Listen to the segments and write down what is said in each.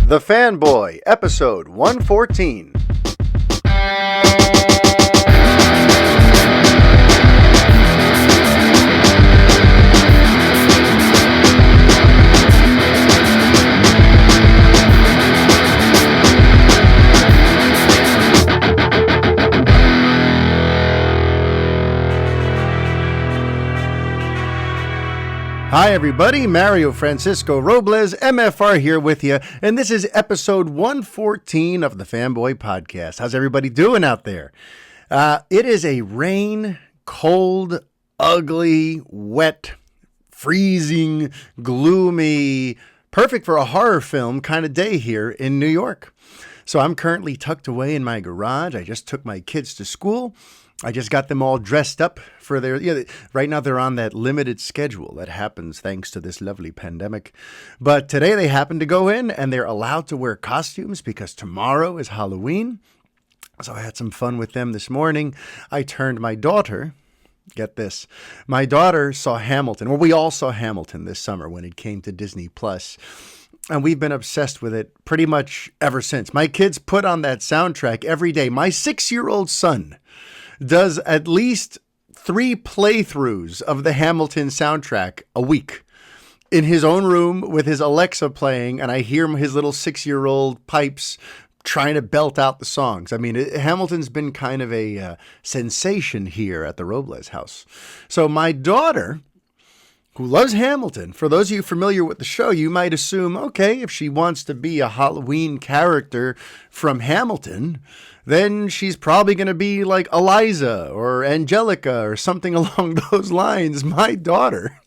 The Fanboy, episode 114. Hi everybody, Mario-Francisco Robles, MFR here with you, and this is episode 114 of the Fanboy Podcast. How's everybody doing out there? It is a rain, cold, ugly, wet, freezing, gloomy, perfect for a horror film kind of day here in New York. So I'm currently tucked away in my garage. I just took my kids to school. I just got them all dressed up for their, right now they're on that limited schedule that happens thanks to this lovely pandemic. But today they happen to go in and they're allowed to wear costumes because tomorrow is Halloween. So I had some fun with them this morning. I turned my daughter, get this, my daughter saw Hamilton. Well, we all saw Hamilton this summer when it came to Disney Plus. And we've been obsessed with it pretty much ever since. My kids put on that soundtrack every day. My 6-year-old son does at least 3 playthroughs of the Hamilton soundtrack a week in his own room with his Alexa playing, and I hear his little 6-year-old pipes trying to belt out the songs. I mean, Hamilton's been kind of a sensation here at the Robles house. So my daughter, who loves Hamilton, for those of you familiar with the show, you might assume, okay, if she wants to be a Halloween character from Hamilton, then she's probably going to be like Eliza or Angelica or something along those lines. My daughter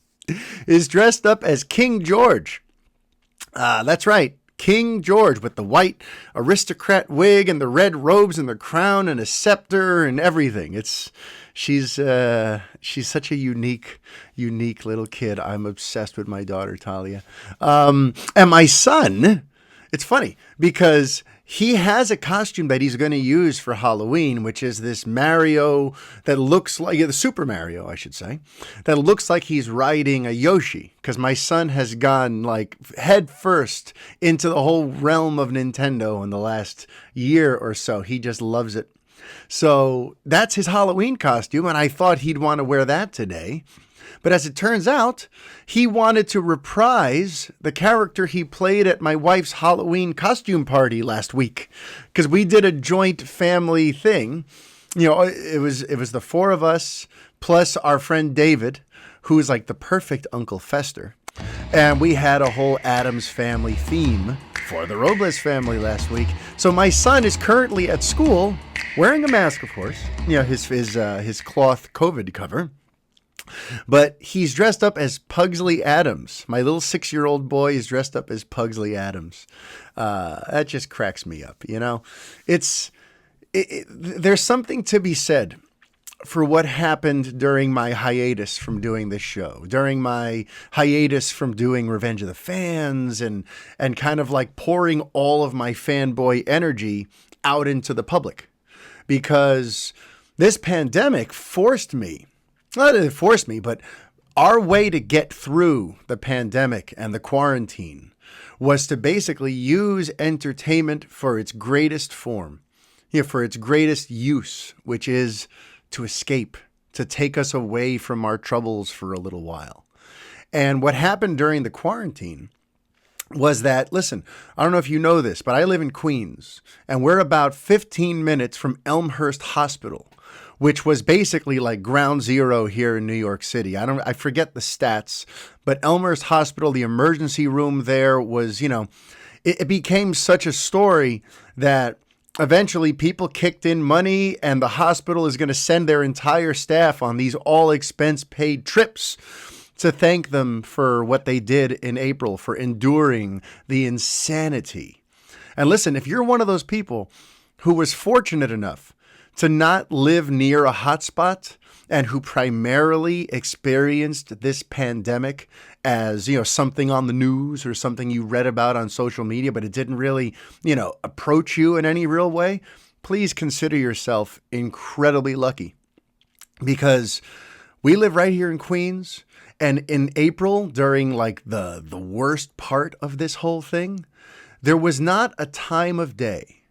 is dressed up as King George. That's right. King George with the white aristocrat wig and the red robes and the crown and a scepter and everything. She's such a unique little kid. I'm obsessed with my daughter, Talia. And my son, it's funny because he has a costume that he's going to use for Halloween, which is this Mario that looks like, the Super Mario, I should say, that looks like he's riding a Yoshi. Because my son has gone like head first into the whole realm of Nintendo in the last year or so. He just loves it. So that's his Halloween costume, and I thought he'd want to wear that today. But as it turns out, he wanted to reprise the character he played at my wife's Halloween costume party last week, because we did a joint family thing. It was the 4 of us plus our friend David, who's like the perfect Uncle Fester. And we had a whole Addams Family theme for the Robles family last week. So my son is currently at school wearing a mask, of course, his cloth COVID cover. But he's dressed up as Pugsley Addams. My little 6-year-old boy is dressed up as Pugsley Addams. That just cracks me up, There's something to be said for what happened during my hiatus from doing this show, during my hiatus from doing Revenge of the Fans and kind of like pouring all of my fanboy energy out into the public. Because this pandemic forced me, not that it forced me, but our way to get through the pandemic and the quarantine was to basically use entertainment for its greatest form, for its greatest use, which is to escape, to take us away from our troubles for a little while. And what happened during the quarantine was that, listen, I don't know if you know this, but I live in Queens, and we're about 15 minutes from Elmhurst Hospital, which was basically like ground zero here in New York City. I forget the stats, but Elmhurst Hospital, the emergency room there was, it became such a story that eventually people kicked in money and the hospital is going to send their entire staff on these all expense paid trips to thank them for what they did in April, for enduring the insanity. And listen, if you're one of those people who was fortunate enough to not live near a hotspot and who primarily experienced this pandemic as, something on the news or something you read about on social media, but it didn't really, approach you in any real way, please consider yourself incredibly lucky, because we live right here in Queens. And in April, during like the worst part of this whole thing, there was not a time of day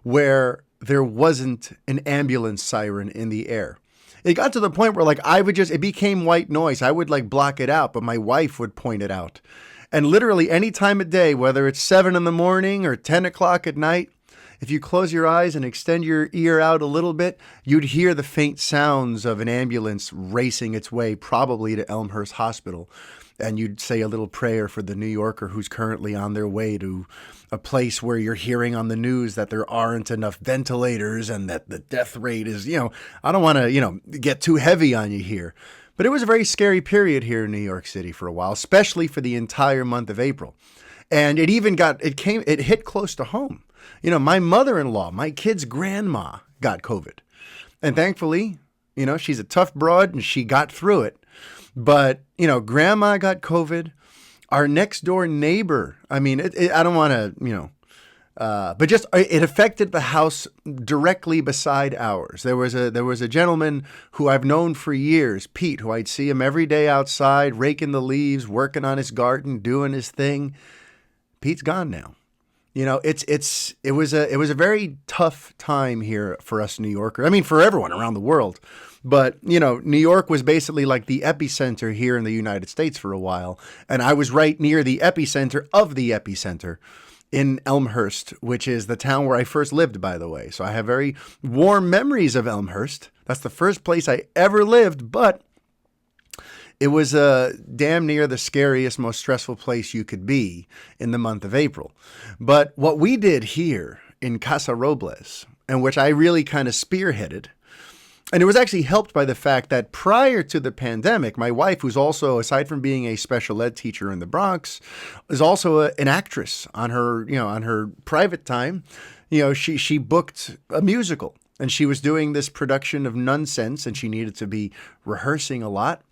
where there wasn't an ambulance siren in the air. It got to the point where like it became white noise. I would like block it out, but my wife would point it out. And literally any time of day, whether it's 7 in the morning or 10 o'clock at night, if you close your eyes and extend your ear out a little bit, you'd hear the faint sounds of an ambulance racing its way probably to Elmhurst Hospital. And you'd say a little prayer for the New Yorker who's currently on their way to a place where you're hearing on the news that there aren't enough ventilators and that the death rate is, I don't want to, get too heavy on you here. But it was a very scary period here in New York City for a while, especially for the entire month of April. And it hit close to home. My mother-in-law, my kid's grandma got COVID. And thankfully, she's a tough broad and she got through it. But, grandma got COVID. Our next door neighbor, I don't want to, but just it affected the house directly beside ours. There was a gentleman who I've known for years, Pete, who I'd see him every day outside, raking the leaves, working on his garden, doing his thing. Pete's gone now. It was a very tough time here for us New Yorkers. For everyone around the world. But, New York was basically like the epicenter here in the United States for a while. And I was right near the epicenter of the epicenter in Elmhurst, which is the town where I first lived, by the way. So I have very warm memories of Elmhurst. That's the first place I ever lived, but it was damn near the scariest, most stressful place you could be in the month of April. But what we did here in Casa Robles, and which I really kind of spearheaded, and it was actually helped by the fact that prior to the pandemic, my wife, who's also, aside from being a special ed teacher in the Bronx, is also an actress on her private time. She booked a musical and she was doing this production of Nonsense and she needed to be rehearsing a lot.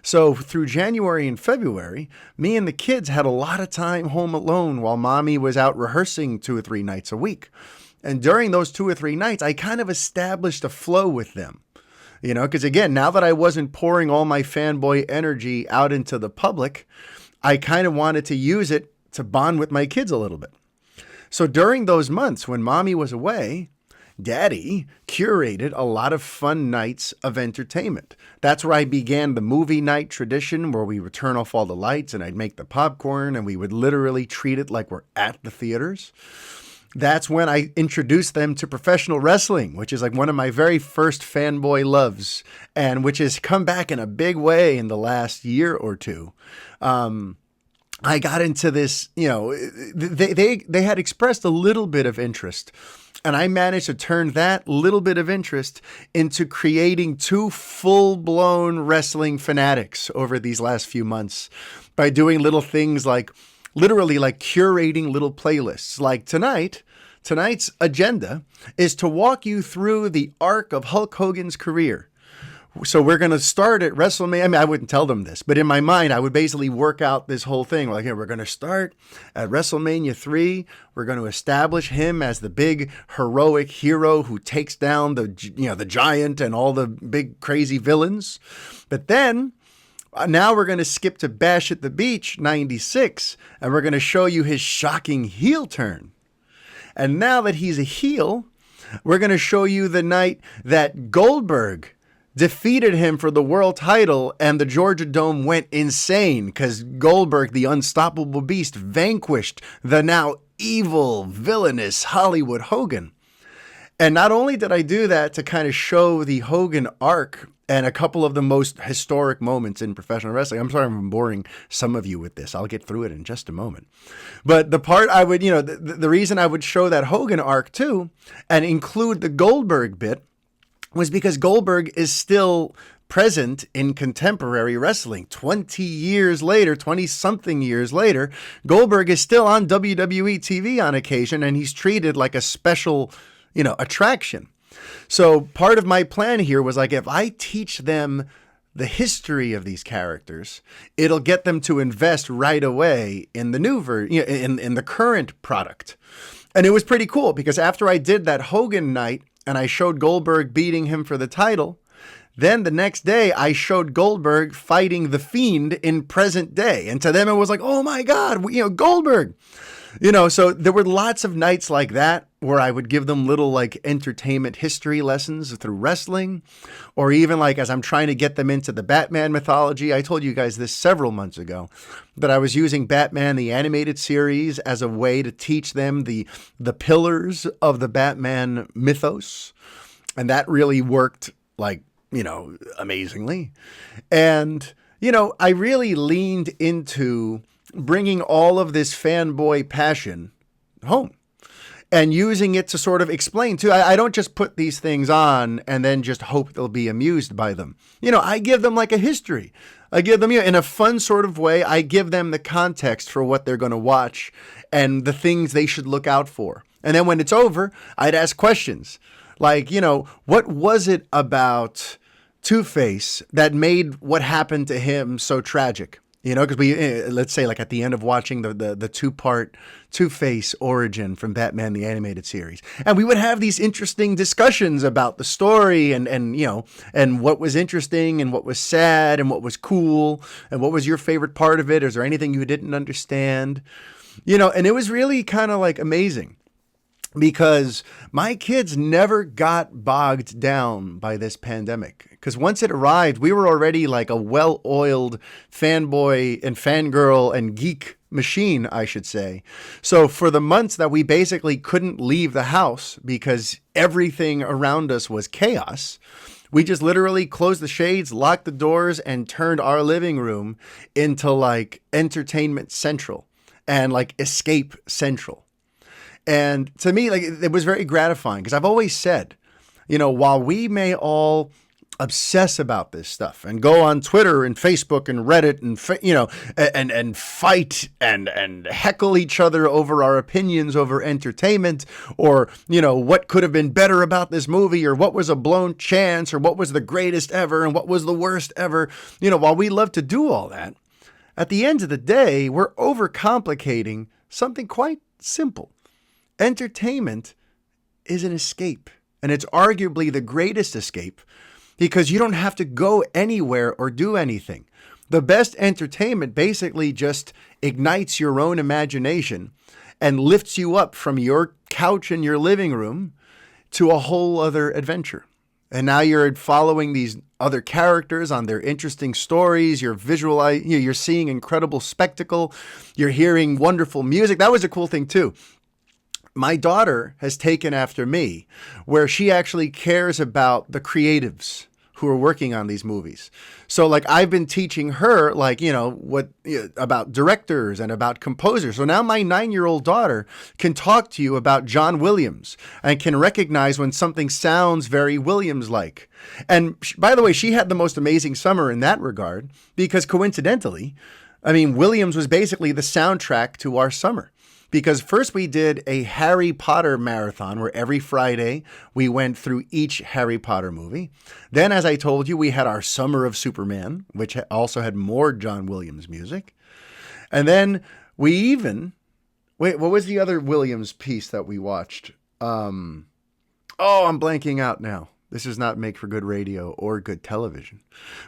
So through January and February, me and the kids had a lot of time home alone while mommy was out rehearsing 2 or 3 nights a week. And during those 2 or 3 nights, I kind of established a flow with them. Because again, now that I wasn't pouring all my fanboy energy out into the public, I kind of wanted to use it to bond with my kids a little bit. So during those months when mommy was away, Daddy curated a lot of fun nights of entertainment. That's where I began the movie night tradition where we would turn off all the lights and I'd make the popcorn and we would literally treat it like we're at the theaters. That's when I introduced them to professional wrestling, which is like one of my very first fanboy loves and which has come back in a big way in the last year or two. I got into this, they had expressed a little bit of interest. And I managed to turn that little bit of interest into creating 2 full-blown wrestling fanatics over these last few months by doing little things like literally like curating little playlists. Like tonight's agenda is to walk you through the arc of Hulk Hogan's career. So we're going to start at WrestleMania. I wouldn't tell them this, but in my mind, I would basically work out this whole thing. Like, we're going to start at WrestleMania 3. We're going to establish him as the big heroic hero who takes down the giant and all the big crazy villains. But then now we're going to skip to Bash at the Beach 96, and we're going to show you his shocking heel turn. And now that he's a heel, we're going to show you the night that Goldberg defeated him for the world title and the Georgia Dome went insane because Goldberg, the unstoppable beast, vanquished the now evil, villainous Hollywood Hogan. And not only did I do that to kind of show the Hogan arc and a couple of the most historic moments in professional wrestling. I'm sorry I'm boring some of you with this. I'll get through it in just a moment. But the part I would, the reason I would show that Hogan arc too and include the Goldberg bit was because Goldberg is still present in contemporary wrestling. 20 years later, 20-something years later, Goldberg is still on WWE TV on occasion, and he's treated like a special, attraction. So part of my plan here was like, if I teach them the history of these characters, it'll get them to invest right away in the new in the current product. And it was pretty cool because after I did that Hogan night, and I showed Goldberg beating him for the title. Then the next day, I showed Goldberg fighting The Fiend in present day. And to them, it was like, oh my God, Goldberg. So there were lots of nights like that where I would give them little like entertainment history lessons through wrestling, or even like as I'm trying to get them into the Batman mythology. I told you guys this several months ago that I was using Batman the animated series as a way to teach them the pillars of the Batman mythos. And that really worked like, amazingly. And, I really leaned into bringing all of this fanboy passion home and using it to sort of explain too. I don't just put these things on and then just hope they'll be amused by them. I give them like a history. I give them, in a fun sort of way, I give them the context for what they're going to watch and the things they should look out for. And then when it's over, I'd ask questions like, what was it about Two-Face that made what happened to him so tragic? Because let's say like at the end of watching the two-part Two-Face origin from Batman the Animated Series, and we would have these interesting discussions about the story and what was interesting and what was sad and what was cool and what was your favorite part of it. Is there anything you didn't understand? And it was really kind of like amazing. Because my kids never got bogged down by this pandemic. Because once it arrived, we were already like a well-oiled fanboy and fangirl and geek machine, I should say. So for the months that we basically couldn't leave the house because everything around us was chaos, we just literally closed the shades, locked the doors, and turned our living room into like entertainment central and like escape central. And to me, like, it was very gratifying because I've always said, while we may all obsess about this stuff and go on Twitter and Facebook and Reddit and fight and heckle each other over our opinions over entertainment or, what could have been better about this movie or what was a blown chance or what was the greatest ever and what was the worst ever, while we love to do all that, at the end of the day, we're overcomplicating something quite simple. Entertainment is an escape, and it's arguably the greatest escape because you don't have to go anywhere or do anything. The best entertainment basically just ignites your own imagination and lifts you up from your couch in your living room to a whole other adventure. And now you're following these other characters on their interesting stories. You're you're seeing incredible spectacle. You're hearing wonderful music. That was a cool thing too. My daughter has taken after me, where she actually cares about the creatives who are working on these movies. So like I've been teaching her about directors and about composers. So now my 9-year-old daughter can talk to you about John Williams and can recognize when something sounds very Williams-like. And by the way, she had the most amazing summer in that regard because coincidentally, Williams was basically the soundtrack to our summer. Because first we did a Harry Potter marathon where every Friday we went through each Harry Potter movie. Then, as I told you, we had our Summer of Superman, which also had more John Williams music. And then what was the other Williams piece that we watched? I'm blanking out now. This does not make for good radio or good television.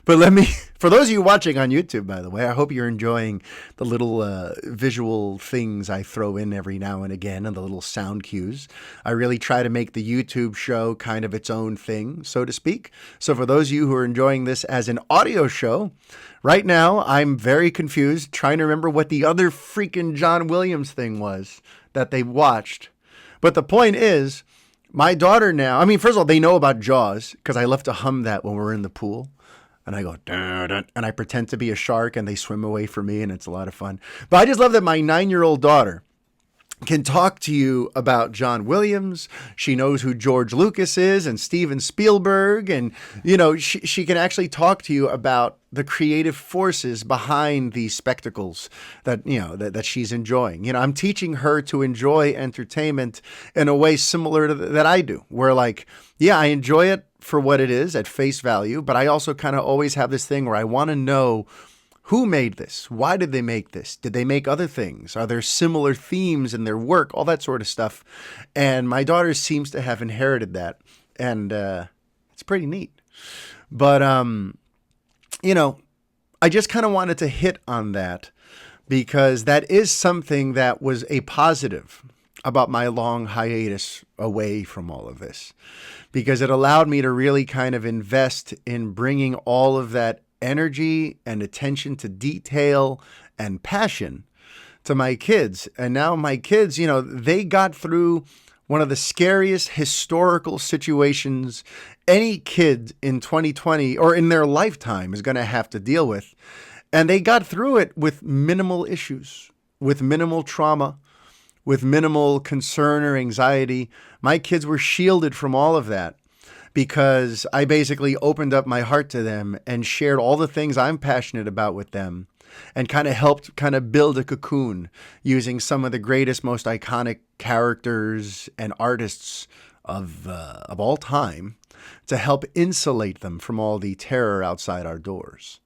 But for those of you watching on YouTube, by the way, I hope you're enjoying the little visual things I throw in every now and again and the little sound cues. I really try to make the YouTube show kind of its own thing, so to speak. So for those of you who are enjoying this as an audio show, right now I'm very confused trying to remember what the other freaking John Williams thing was that they watched. But the point is, my daughter now, first of all, they know about Jaws because I love to hum that when we're in the pool. And I go, dun, dun, and I pretend to be a shark and they swim away from me and it's a lot of fun. But I just love that my 9-year-old daughter can talk to you about John Williams. She knows who George Lucas is and Steven Spielberg. And, she can actually talk to you about the creative forces behind these spectacles that she's enjoying. I'm teaching her to enjoy entertainment in a way similar to that I do, where I enjoy it for what it is at face value, but I also kind of always have this thing where I want to know who made this? Why did they make this? Did they make other things? Are there similar themes in their work? All that sort of stuff. And my daughter seems to have inherited that. And it's pretty neat. But, I just kind of wanted to hit on that because that is something that was a positive about my long hiatus away from all of this, because it allowed me to really kind of invest in bringing all of that energy and attention to detail and passion to my kids. And now my kids, they got through one of the scariest historical situations any kid in 2020 or in their lifetime is going to have to deal with. And they got through it with minimal issues, with minimal trauma, with minimal concern or anxiety. My kids were shielded from all of that because I basically opened up my heart to them and shared all the things I'm passionate about with them, and kind of helped kind of build a cocoon using some of the greatest, most iconic characters and artists of all time to help insulate them from all the terror outside our doors.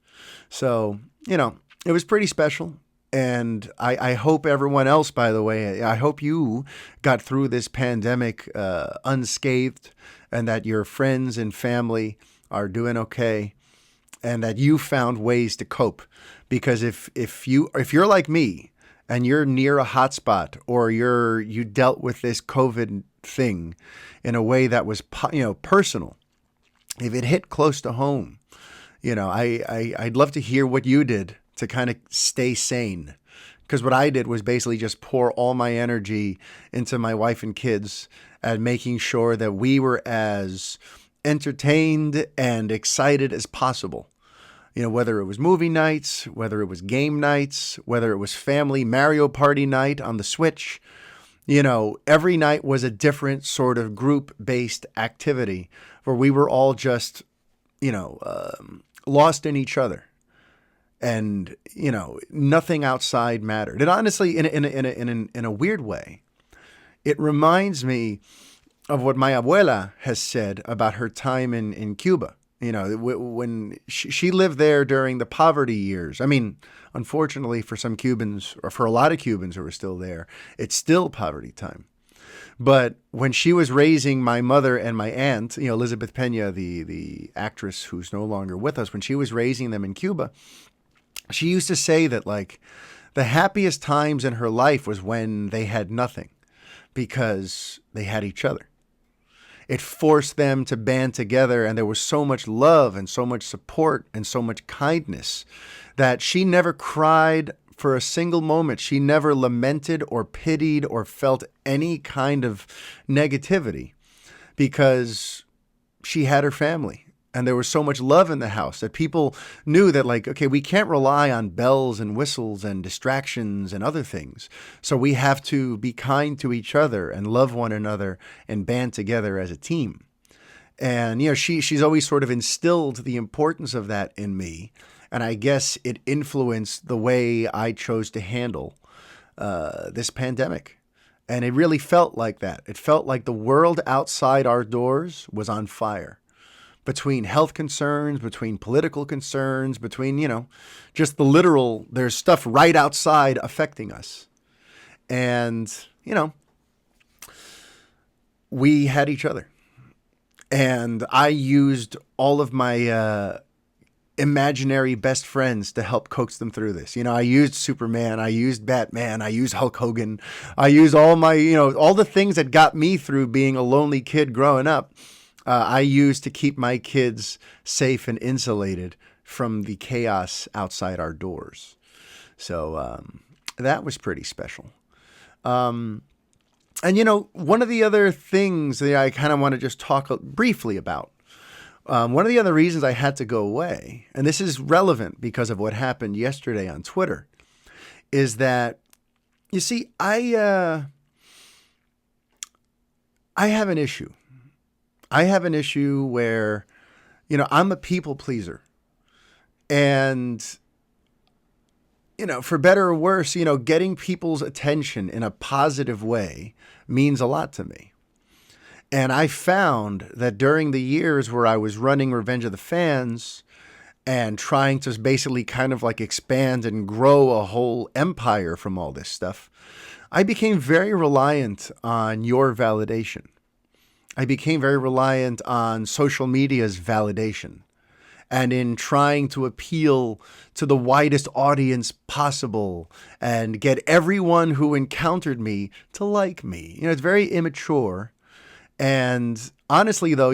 So, it was pretty special. And I hope everyone else, by the way, I hope you got through this pandemic unscathed, and that your friends and family are doing okay, and that you found ways to cope. Because if you're like me and you're near a hotspot, or you dealt with this COVID thing in a way that was personal, if it hit close to home, I'd love to hear what you did to kind of stay sane. Because what I did was basically just pour all my energy into my wife and kids and making sure that we were as entertained and excited as possible. Whether it was movie nights, whether it was game nights, whether it was family Mario Party night on the Switch, every night was a different sort of group-based activity where we were all just, lost in each other. And, nothing outside mattered. And honestly, in a weird way, it reminds me of what my abuela has said about her time in Cuba. When she lived there during the poverty years. I mean, unfortunately for some Cubans, or for a lot of Cubans who are still there, it's still poverty time. But when she was raising my mother and my aunt, Elizabeth Pena, the actress who's no longer with us, when she was raising them in Cuba, she used to say that, like, the happiest times in her life was when they had nothing, because they had each other. It forced them to band together, and there was so much love and so much support and so much kindness that she never cried for a single moment. She never lamented or pitied or felt any kind of negativity, because she had her family. And there was so much love in the house that people knew that, like, okay, we can't rely on bells and whistles and distractions and other things. So we have to be kind to each other and love one another and band together as a team. And, she's always sort of instilled the importance of that in me. And I guess it influenced the way I chose to handle this pandemic. And it really felt like that. It felt like the world outside our doors was on fire. Between health concerns, between political concerns, between, just the literal, there's stuff right outside affecting us. And, we had each other. And I used all of my imaginary best friends to help coax them through this. I used Superman, I used Batman, I used Hulk Hogan, I used all my, all the things that got me through being a lonely kid growing up. I used to keep my kids safe and insulated from the chaos outside our doors. So that was pretty special. And, one of the other things that I kind of want to just talk briefly about, one of the other reasons I had to go away, and this is relevant because of what happened yesterday on Twitter, is that, you see, I have an issue. I have an issue where, I'm a people pleaser. And, for better or worse, getting people's attention in a positive way means a lot to me. And I found that during the years where I was running Revenge of the Fans and trying to basically kind of like expand and grow a whole empire from all this stuff, I became very reliant on your validation. I became very reliant on social media's validation. and in trying to appeal to the widest audience possible and get everyone who encountered me to like me. It's very immature. And honestly, though,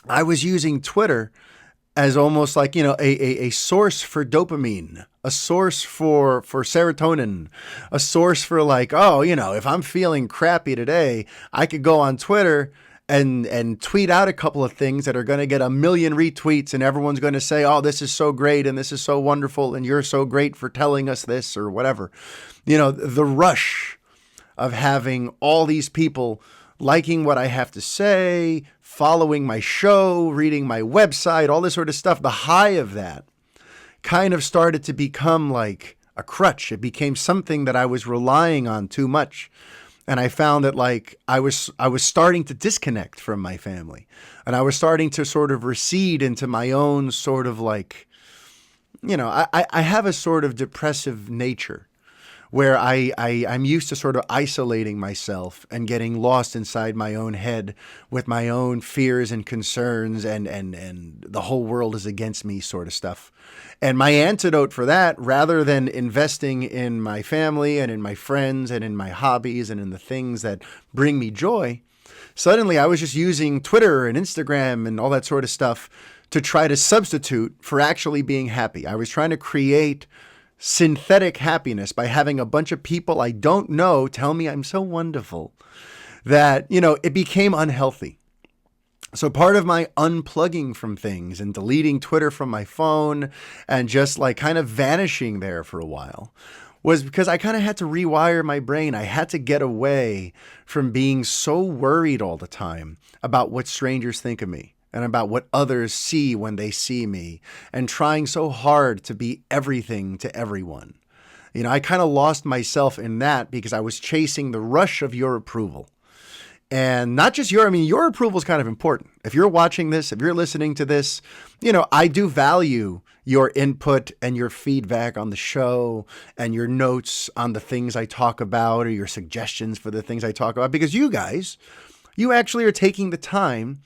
I was using Twitter as almost like, a source for dopamine, a source for serotonin, a source for like, oh, if I'm feeling crappy today, I could go on Twitter and tweet out a couple of things that are going to get 1 million retweets, and everyone's going to say, oh, this is so great and this is so wonderful and you're so great for telling us this or whatever. The rush of having all these people liking what I have to say, following my show, reading my website, all this sort of stuff, the high of that kind of started to become like a crutch. It became something that I was relying on too much. And I found that like I was starting to disconnect from my family, and I was starting to sort of recede into my own sort of like, I have a sort of depressive nature where I'm used to sort of isolating myself and getting lost inside my own head with my own fears and concerns and the whole world is against me sort of stuff. And my antidote for that, rather than investing in my family and in my friends and in my hobbies and in the things that bring me joy, suddenly I was just using Twitter and Instagram and all that sort of stuff to try to substitute for actually being happy. I was trying to create synthetic happiness by having a bunch of people I don't know tell me I'm so wonderful that, it became unhealthy. So part of my unplugging from things and deleting Twitter from my phone and just like kind of vanishing there for a while was because I kind of had to rewire my brain. I had to get away from being so worried all the time about what strangers think of me and about what others see when they see me, and trying so hard to be everything to everyone. I kind of lost myself in that because I was chasing the rush of your approval. And not just your approval is kind of important. If you're watching this, if you're listening to this, I do value your input and your feedback on the show and your notes on the things I talk about or your suggestions for the things I talk about, because you guys, you actually are taking the time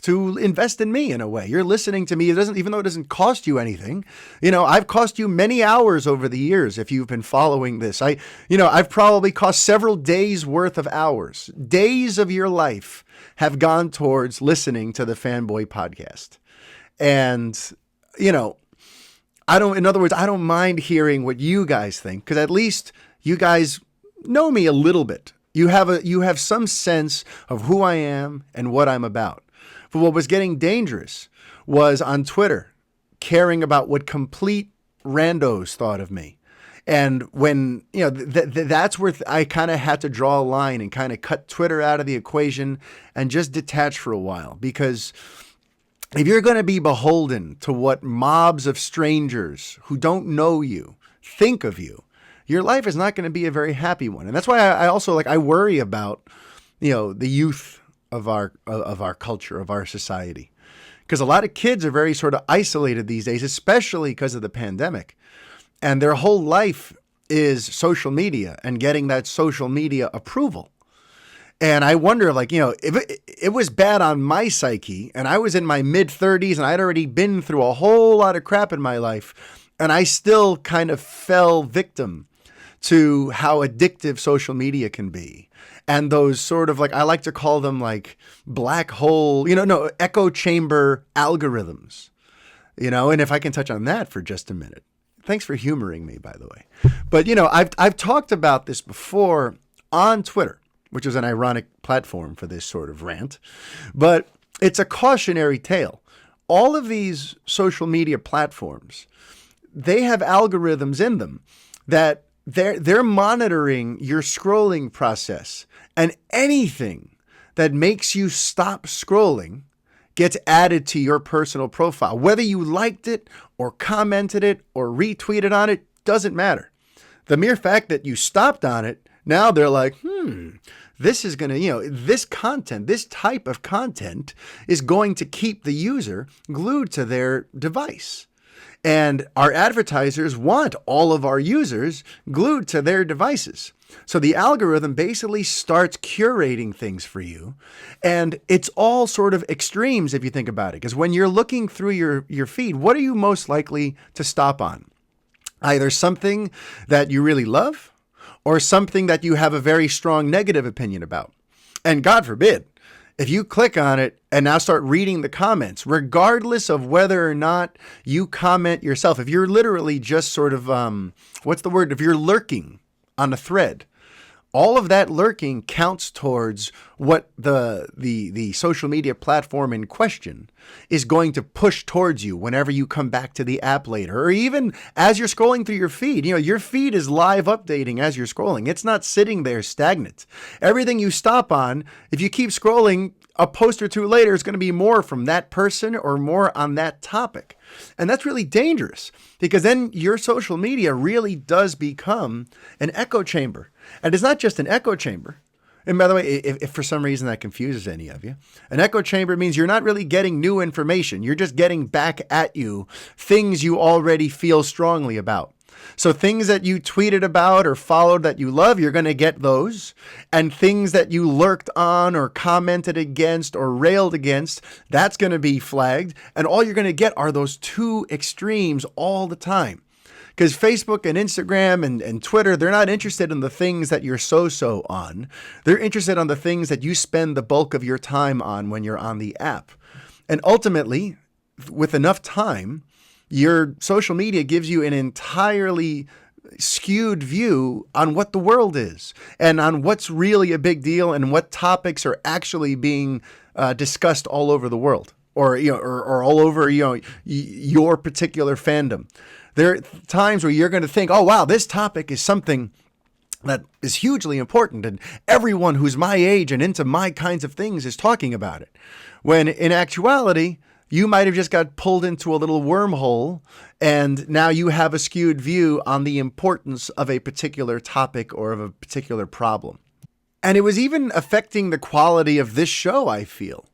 to invest in me in a way. You're listening to me. Even though it doesn't cost you anything, I've cost you many hours over the years. If you've been following this, I've probably cost several days worth of hours. Days of your life have gone towards listening to the Fanboy Podcast. And, I don't mind hearing what you guys think, because at least you guys know me a little bit. You have some sense of who I am and what I'm about. But what was getting dangerous was on Twitter, caring about what complete randos thought of me. And when, that's where I kind of had to draw a line and kind of cut Twitter out of the equation and just detach for a while. Because if you're going to be beholden to what mobs of strangers who don't know you think of you, your life is not going to be a very happy one. And that's why I also I worry about, the youth of our culture, of our society, because a lot of kids are very sort of isolated these days, especially because of the pandemic, and their whole life is social media and getting that social media approval. And I wonder, if it was bad on my psyche, and I was in my mid-30s and I'd already been through a whole lot of crap in my life, and I still kind of fell victim to how addictive social media can be. And those sort of I like to call them black hole, echo chamber algorithms, and if I can touch on that for just a minute. Thanks for humoring me, by the way. But, I've talked about this before on Twitter, which is an ironic platform for this sort of rant, but it's a cautionary tale. All of these social media platforms, they have algorithms in them that they're monitoring your scrolling process, and anything that makes you stop scrolling gets added to your personal profile. Whether you liked it or commented it or retweeted on it, doesn't matter. The mere fact that you stopped on it, now they're like, this is going to, this content, this type of content is going to keep the user glued to their device. And our advertisers want all of our users glued to their devices. So the algorithm basically starts curating things for you. And it's all sort of extremes if you think about it. Because when you're looking through your feed, what are you most likely to stop on? Either something that you really love or something that you have a very strong negative opinion about. And God forbid, if you click on it and now start reading the comments, regardless of whether or not you comment yourself, if you're literally just sort of, if you're lurking on a thread, all of that lurking counts towards what the social media platform in question is going to push towards you whenever you come back to the app later, or even as you're scrolling through your feed. Your feed is live updating as you're scrolling. It's not sitting there stagnant. Everything you stop on, if you keep scrolling, a post or two later is going to be more from that person or more on that topic. And that's really dangerous because then your social media really does become an echo chamber. And it's not just an echo chamber. And by the way, if for some reason that confuses any of you, an echo chamber means you're not really getting new information. You're just getting back at you things you already feel strongly about. So things that you tweeted about or followed that you love, you're going to get those. And things that you lurked on or commented against or railed against, that's going to be flagged. And all you're going to get are those two extremes all the time. Because Facebook and Instagram and Twitter, they're not interested in the things that you're so-so on. They're interested on the things that you spend the bulk of your time on when you're on the app. And ultimately, with enough time, your social media gives you an entirely skewed view on what the world is and on what's really a big deal and what topics are actually being discussed all over the world or all over your particular fandom. There are times where you're going to think, oh, wow, this topic is something that is hugely important and everyone who's my age and into my kinds of things is talking about it. When in actuality, you might have just got pulled into a little wormhole and now you have a skewed view on the importance of a particular topic or of a particular problem. And it was even affecting the quality of this show, I feel,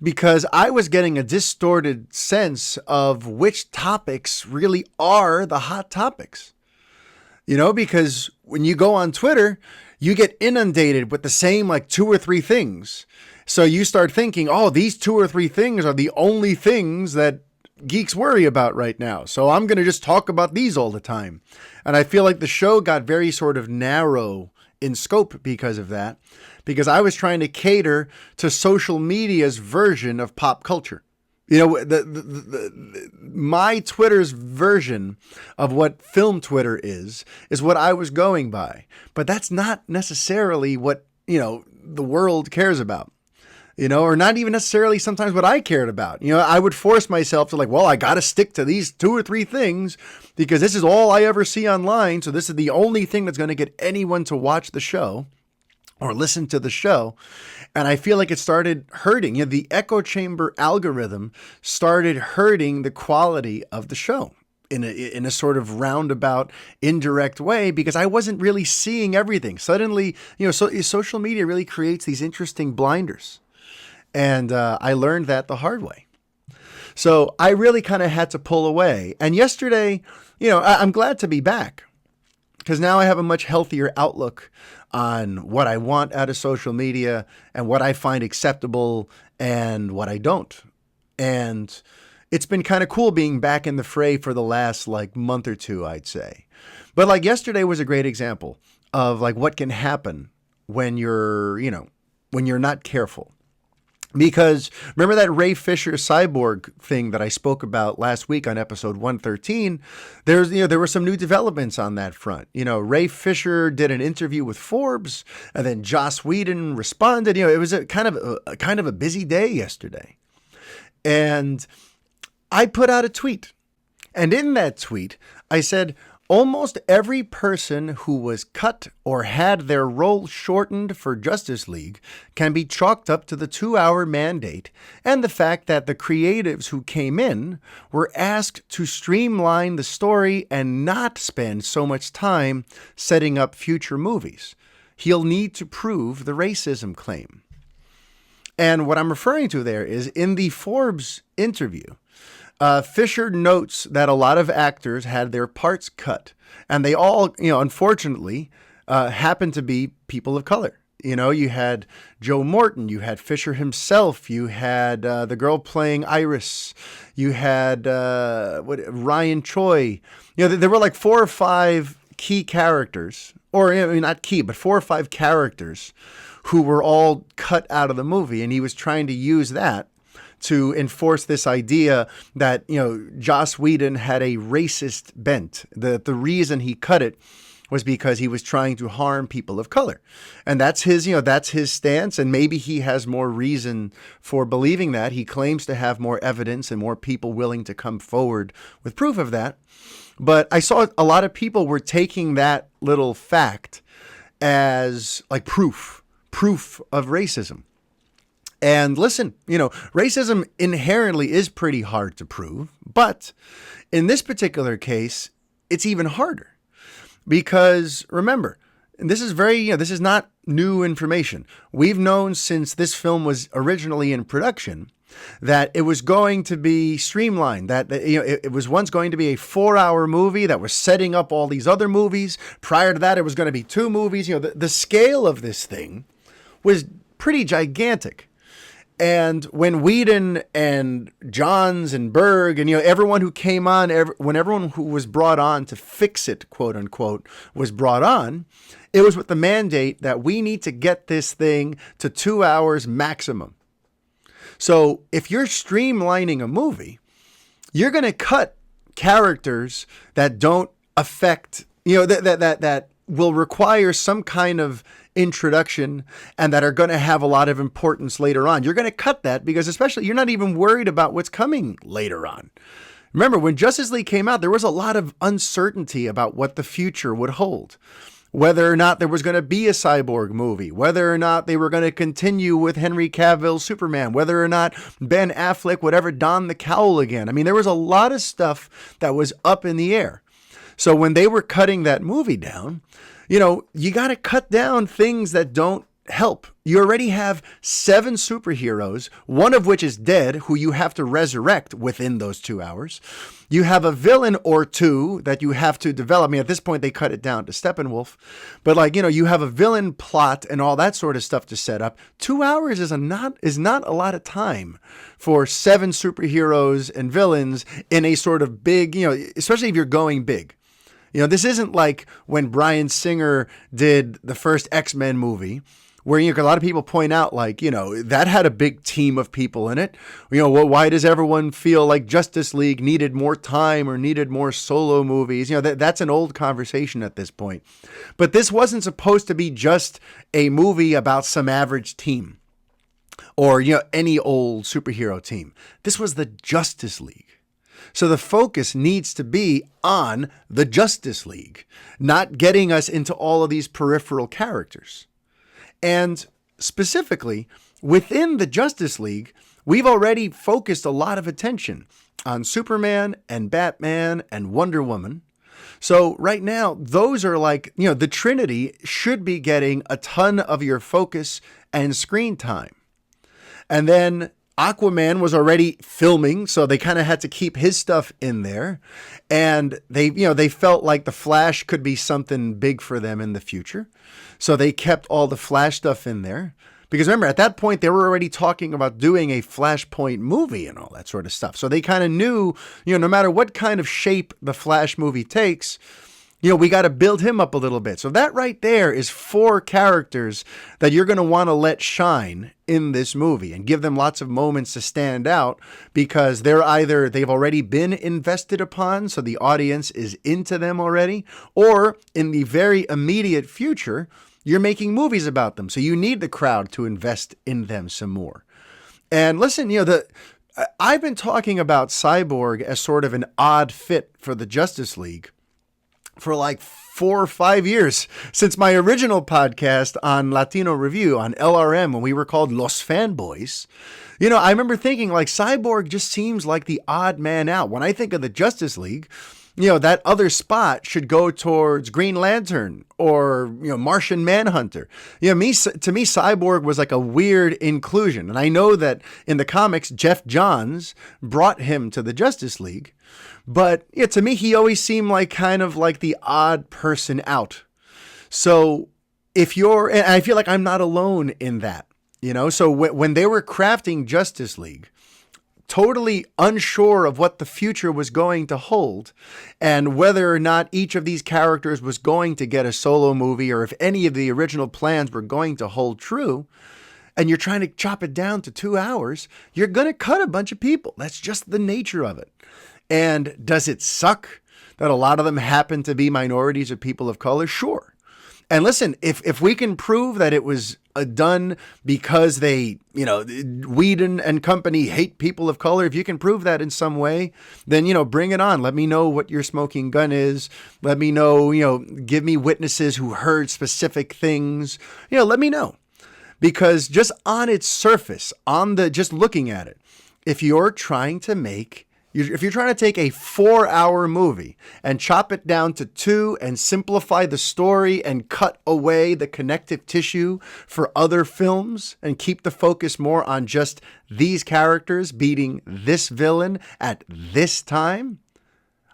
because I was getting a distorted sense of which topics really are the hot topics. Because when you go on Twitter, you get inundated with the same like 2 or 3 things. So you start thinking, oh, these 2 or 3 things are the only things that geeks worry about right now. So I'm going to just talk about these all the time. And I feel like the show got very sort of narrow in scope because of that, because I was trying to cater to social media's version of pop culture. My Twitter's version of what film Twitter is what I was going by. But that's not necessarily what, the world cares about. Or not even necessarily sometimes what I cared about. I would force myself to I got to stick to these 2 or 3 things because this is all I ever see online. So this is the only thing that's going to get anyone to watch the show or listen to the show. And I feel like it started hurting. The echo chamber algorithm started hurting the quality of the show in a sort of roundabout, indirect way, because I wasn't really seeing everything. Suddenly, social media really creates these interesting blinders. And I learned that the hard way. So I really kind of had to pull away. And yesterday, I'm glad to be back because now I have a much healthier outlook on what I want out of social media and what I find acceptable and what I don't. And it's been kind of cool being back in the fray for the last month or two, I'd say. But yesterday was a great example of what can happen when you're not careful. Because remember that Ray Fisher Cyborg thing that I spoke about last week on episode 113? There were some new developments on that front. Ray Fisher did an interview with Forbes, and then Joss Whedon responded. It was a kind of a busy day yesterday, and I put out a tweet, and in that tweet I said, almost every person who was cut or had their role shortened for Justice League can be chalked up to the 2-hour mandate and the fact that the creatives who came in were asked to streamline the story and not spend so much time setting up future movies. He'll need to prove the racism claim. And what I'm referring to there is in the Forbes interview, Fisher notes that a lot of actors had their parts cut, and they all, unfortunately, happened to be people of color. You had Joe Morton, you had Fisher himself, you had the girl playing Iris, you had Ryan Choi. There were like 4 or 5 key characters, or not key, but 4 or 5 characters who were all cut out of the movie, and he was trying to use that to enforce this idea that, Joss Whedon had a racist bent. The reason he cut it was because he was trying to harm people of color. And that's his stance. And maybe he has more reason for believing that. He claims to have more evidence and more people willing to come forward with proof of that. But I saw a lot of people were taking that little fact as like proof of racism. And listen, racism inherently is pretty hard to prove, but in this particular case, it's even harder because remember, and this is not new information. We've known since this film was originally in production that it was going to be streamlined, that it was once going to be a 4-hour movie that was setting up all these other movies. Prior to that, it was going to be 2 movies. The scale of this thing was pretty gigantic. And when Whedon and Johns and Berg and everyone who came on, when everyone who was brought on to fix it, quote unquote, was brought on, it was with the mandate that we need to get this thing to 2 hours maximum. So if you're streamlining a movie, you're going to cut characters that don't affect, that will require some kind of introduction and that are going to have a lot of importance later on. You're going to cut that because especially you're not even worried about what's coming later on. Remember, when Justice League came out, there was a lot of uncertainty about what the future would hold. Whether or not there was going to be a Cyborg movie, whether or not they were going to continue with Henry Cavill's Superman, whether or not Ben Affleck would ever don the cowl again. I mean, there was a lot of stuff that was up in the air. So when they were cutting that movie down, you got to cut down things that don't help. You already have 7 superheroes, one of which is dead, who you have to resurrect within those 2 hours. You have a villain or 2 that you have to develop. I mean, at this point, they cut it down to Steppenwolf. But you have a villain plot and all that sort of stuff to set up. 2 hours is not a lot of time for 7 superheroes and villains in a sort of big, especially if you're going big. This isn't like when Bryan Singer did the first X-Men movie, where a lot of people point out that had a big team of people in it. Why does everyone feel like Justice League needed more time or needed more solo movies? That's an old conversation at this point. But this wasn't supposed to be just a movie about some average team or any old superhero team. This was the Justice League. So the focus needs to be on the Justice League, not getting us into all of these peripheral characters. And specifically, within the Justice League, we've already focused a lot of attention on Superman and Batman and Wonder Woman. So right now, those are the Trinity should be getting a ton of your focus and screen time. And then Aquaman was already filming, so they kind of had to keep his stuff in there. And they felt like the Flash could be something big for them in the future. So they kept all the Flash stuff in there. Because remember, at that point, they were already talking about doing a Flashpoint movie and all that sort of stuff. So they kind of knew, no matter what kind of shape the Flash movie takes, we got to build him up a little bit. So that right there is 4 characters that you're going to want to let shine in this movie and give them lots of moments to stand out because they've already been invested upon, so the audience is into them already, or in the very immediate future, you're making movies about them. So you need the crowd to invest in them some more. And listen, I've been talking about Cyborg as sort of an odd fit for the Justice League for 4 or 5 years since my original podcast on Latino Review on LRM when we were called Los Fanboys. I remember thinking Cyborg just seems like the odd man out. When I think of the Justice League, that other spot should go towards Green Lantern or, Martian Manhunter. To me, Cyborg was like a weird inclusion. And I know that in the comics, Jeff Johns brought him to the Justice League. But to me, he always seemed like kind of like the odd person out. So and I feel like I'm not alone in that, so when they were crafting Justice League, totally unsure of what the future was going to hold and whether or not each of these characters was going to get a solo movie or if any of the original plans were going to hold true, and you're trying to chop it down to 2 hours, you're going to cut a bunch of people. That's just the nature of it. And does it suck that a lot of them happen to be minorities or people of color? Sure. And listen, if we can prove that it was done because they, Whedon and company hate people of color, if you can prove that in some way, then, bring it on. Let me know what your smoking gun is. Let me know, give me witnesses who heard specific things. Let me know. Because just on its surface, just looking at it, if you're trying to take a 4-hour movie and chop it down to 2 and simplify the story and cut away the connective tissue for other films and keep the focus more on just these characters beating this villain at this time,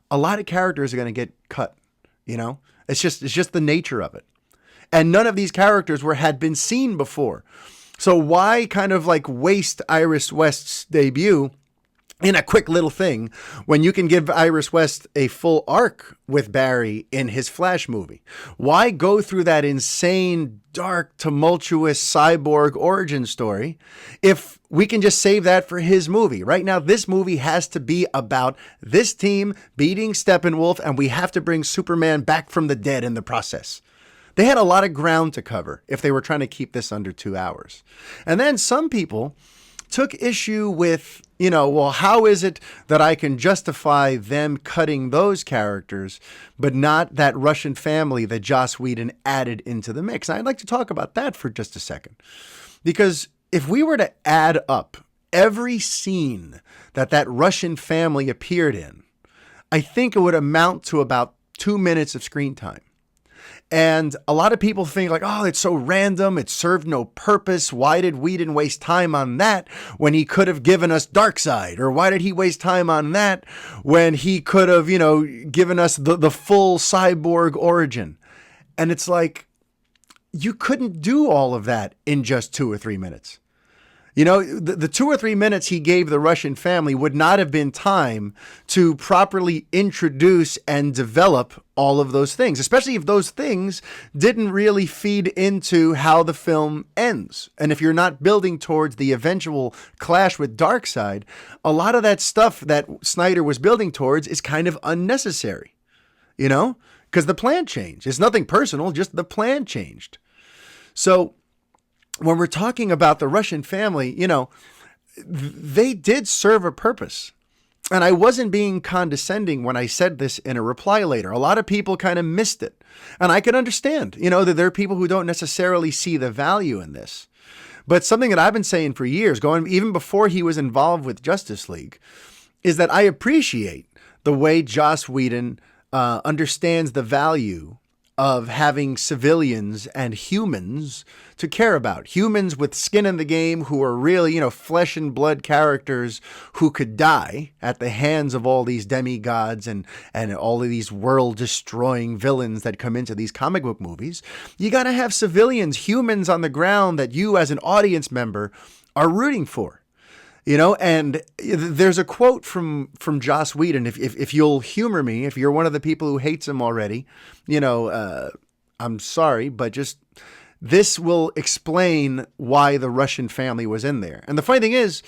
a lot of characters are going to get cut. It's just the nature of it. And none of these characters had been seen before. So why kind of like waste Iris West's debut in a quick little thing when you can give Iris West a full arc with Barry in his Flash movie? Why go through that insane, dark, tumultuous Cyborg origin story if we can just save that for his movie? Right now, this movie has to be about this team beating Steppenwolf, and we have to bring Superman back from the dead in the process. They had a lot of ground to cover if they were trying to keep this under 2 hours. And then some people took issue with, how is it that I can justify them cutting those characters, but not that Russian family that Joss Whedon added into the mix? And I'd like to talk about that for just a second. Because if we were to add up every scene that Russian family appeared in, I think it would amount to about 2 minutes of screen time. And a lot of people think like, oh, it's so random. It served no purpose. Why did Whedon waste time on that when he could have given us Darkseid? Or why did he waste time on that when he could have, given us the full Cyborg origin? And it's like, you couldn't do all of that in just 2 or 3 minutes. The 2 or 3 minutes he gave the Russian family would not have been time to properly introduce and develop all of those things, especially if those things didn't really feed into how the film ends. And if you're not building towards the eventual clash with Darkseid, a lot of that stuff that Snyder was building towards is kind of unnecessary, because the plan changed. It's nothing personal, just the plan changed. So when we're talking about the Russian family, they did serve a purpose. And I wasn't being condescending when I said this in a reply later. A lot of people kind of missed it. And I can understand, that there are people who don't necessarily see the value in this. But something that I've been saying for years, going even before he was involved with Justice League, is that I appreciate the way Joss Whedon understands the value of having civilians and humans to care about. Humans with skin in the game who are really, flesh and blood characters who could die at the hands of all these demigods and all of these world-destroying villains that come into these comic book movies. You got to have civilians, humans on the ground that you as an audience member are rooting for. And there's a quote from Joss Whedon. If you'll humor me, if you're one of the people who hates him already, I'm sorry, but just this will explain why the Russian family was in there. And the funny thing is,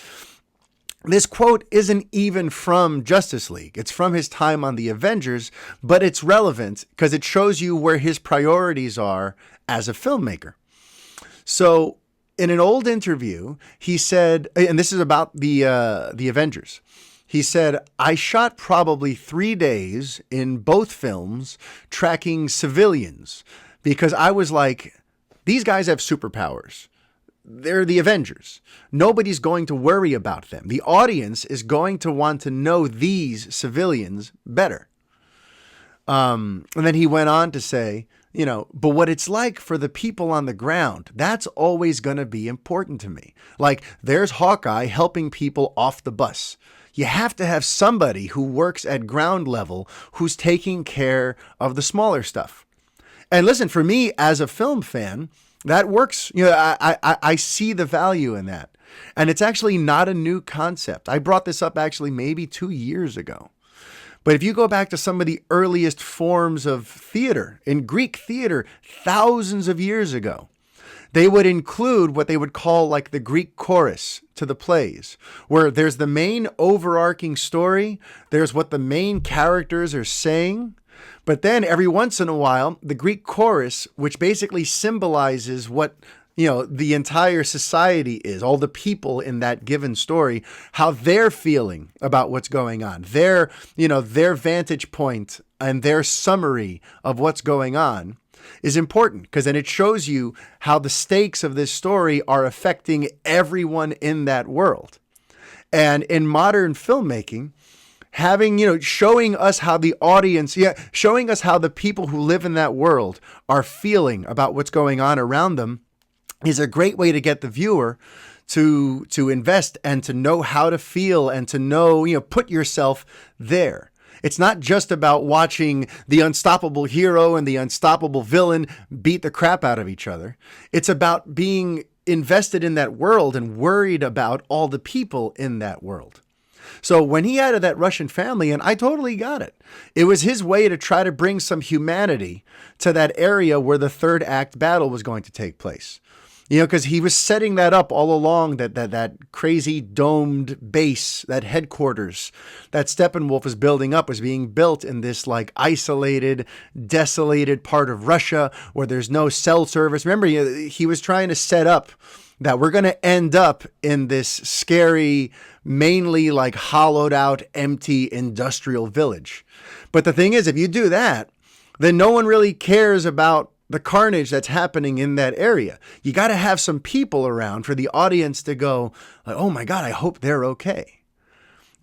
this quote isn't even from Justice League. It's from his time on the Avengers, but it's relevant because it shows you where his priorities are as a filmmaker. So in an old interview, he said, and this is about the Avengers, he said, I shot probably 3 days in both films tracking civilians because I was like, these guys have superpowers. They're the Avengers. Nobody's going to worry about them. The audience is going to want to know these civilians better. And then he went on to say, but what it's like for the people on the ground, that's always going to be important to me. Like, there's Hawkeye helping people off the bus. You have to have somebody who works at ground level who's taking care of the smaller stuff. And listen, for me as a film fan, that works. I see the value in that. And it's actually not a new concept. I brought this up actually maybe 2 years ago. But if you go back to some of the earliest forms of theater, in Greek theater, thousands of years ago, they would include what they would call like the Greek chorus to the plays, where there's the main overarching story, there's what the main characters are saying, but then every once in a while, the Greek chorus, which basically symbolizes what the entire society is, all the people in that given story, how they're feeling about what's going on, their vantage point and their summary of what's going on is important, because then it shows you how the stakes of this story are affecting everyone in that world. And in modern filmmaking, showing us how the audience, showing us how the people who live in that world are feeling about what's going on around them is a great way to get the viewer to invest and to know how to feel and to know, put yourself there. It's not just about watching the unstoppable hero and the unstoppable villain beat the crap out of each other. It's about being invested in that world and worried about all the people in that world. So when he added that Russian family, and I totally got it, it was his way to try to bring some humanity to that area where the third act battle was going to take place. Because he was setting that up all along, that crazy domed base, that headquarters that Steppenwolf is building up was being built in this like isolated, desolated part of Russia where there's no cell service. Remember, he was trying to set up that we're going to end up in this scary, mainly like hollowed out, empty industrial village. But the thing is, if you do that, then no one really cares about the carnage that's happening in that area. You got to have some people around for the audience to go like, oh my God, I hope they're okay.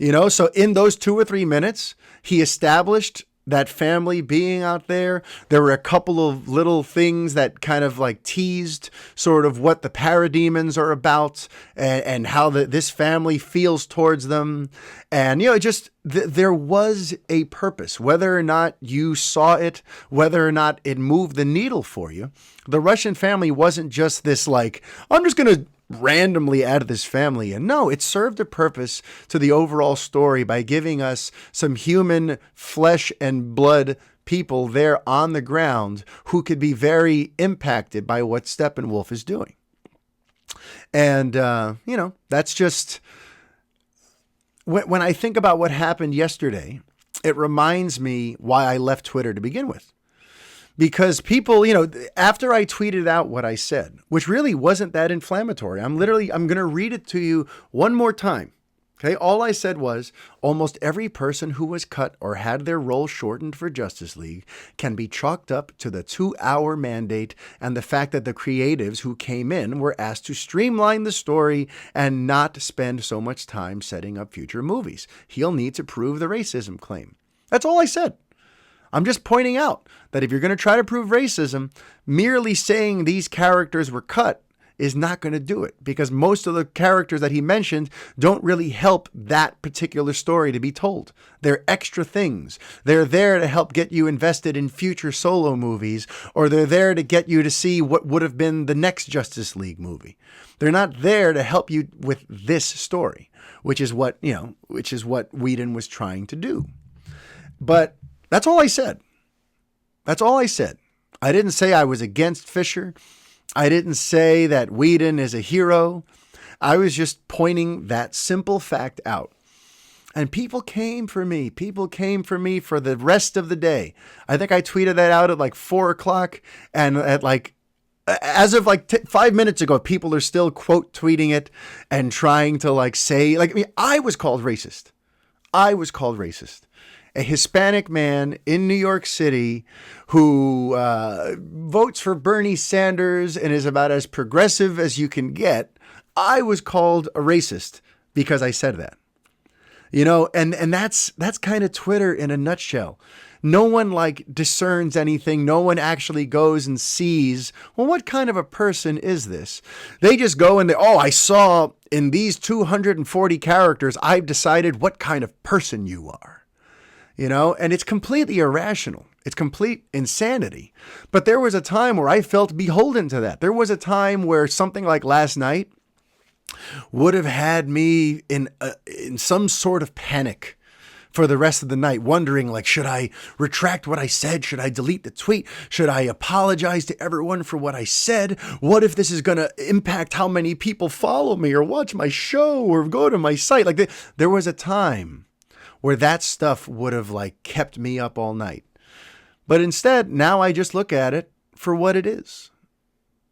So in those 2 or 3 minutes, he established that family being out there. There were a couple of little things that kind of like teased sort of what the parademons are about and how this family feels towards them. And, there was a purpose, whether or not you saw it, whether or not it moved the needle for you. The Russian family wasn't just this like, I'm just going to randomly add this family. And no, it served a purpose to the overall story by giving us some human flesh and blood people there on the ground who could be very impacted by what Steppenwolf is doing. And, that's just, when I think about what happened yesterday, it reminds me why I left Twitter to begin with. Because people, after I tweeted out what I said, which really wasn't that inflammatory, I'm going to read it to you one more time. Okay. All I said was almost every person who was cut or had their role shortened for Justice League can be chalked up to the 2-hour mandate and the fact that the creatives who came in were asked to streamline the story and not spend so much time setting up future movies. He'll need to prove the racism claim. That's all I said. I'm just pointing out that if you're going to try to prove racism, merely saying these characters were cut is not going to do it, because most of the characters that he mentioned don't really help that particular story to be told. They're extra things. They're there to help get you invested in future solo movies, or they're there to get you to see what would have been the next Justice League movie. They're not there to help you with this story, which is what Whedon was trying to do. But that's all I said. That's all I said. I didn't say I was against Fisher. I didn't say that Whedon is a hero. I was just pointing that simple fact out. And people came for me. People came for me for the rest of the day. I think I tweeted that out at like 4 o'clock. And at like, as of like 5 minutes ago, people are still quote tweeting it and trying to like say, like, I mean, I was called racist. I was called racist. A Hispanic man in New York City who votes for Bernie Sanders and is about as progressive as you can get. I was called a racist because I said that. You know, and that's kind of Twitter in a nutshell. no one like discerns anything. No one actually goes and sees, well, what kind of a person is this? They just go and I saw in these 240 characters, I've decided what kind of person you are, and it's completely irrational. It's complete insanity. But there was a time where I felt beholden to that. There was a time where something like last night would have had me in some sort of panic for the rest of the night, wondering, like, should I retract what I said? Should I delete the tweet? Should I apologize to everyone for what I said? What if this is going to impact how many people follow me or watch my show or go to my site? Like, there was a time where that stuff would have like kept me up all night. But instead, now I just look at it for what it is.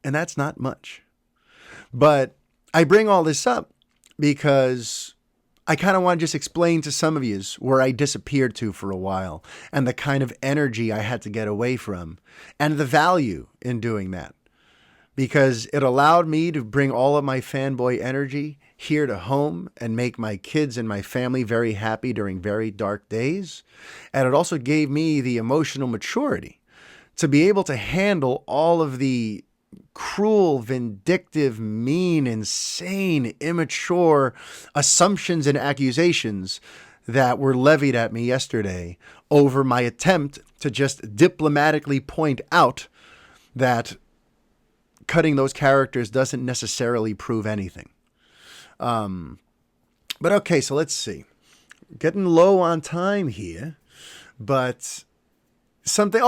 And that's not much. But I bring all this up because I kind of want to just explain to some of you where I disappeared to for a while and the kind of energy I had to get away from and the value in doing that, because it allowed me to bring all of my fanboy energy here to home and make my kids and my family very happy during very dark days. And it also gave me the emotional maturity to be able to handle all of the cruel, vindictive, mean, insane, immature assumptions and accusations that were levied at me yesterday over my attempt to just diplomatically point out that cutting those characters doesn't necessarily prove anything. But okay, so let's see. Getting low on time here, but something,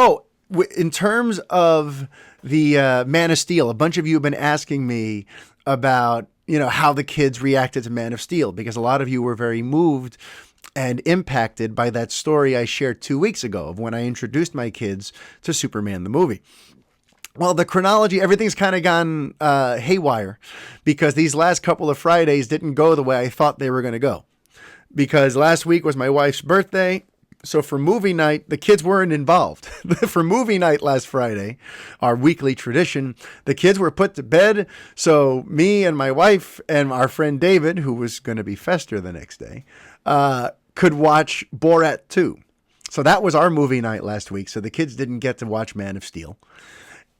in terms of the Man of Steel, a bunch of you have been asking me about, how the kids reacted to Man of Steel, because a lot of you were very moved and impacted by that story I shared 2 weeks ago of when I introduced my kids to Superman the movie. Well, the chronology, everything's kind of gone haywire because these last couple of Fridays didn't go the way I thought they were going to go. Because last week was my wife's birthday. So for movie night, the kids weren't involved. For movie night last Friday, our weekly tradition, the kids were put to bed. So me and my wife and our friend David, who was going to be Fester the next day, could watch Borat 2. So that was our movie night last week. So the kids didn't get to watch Man of Steel.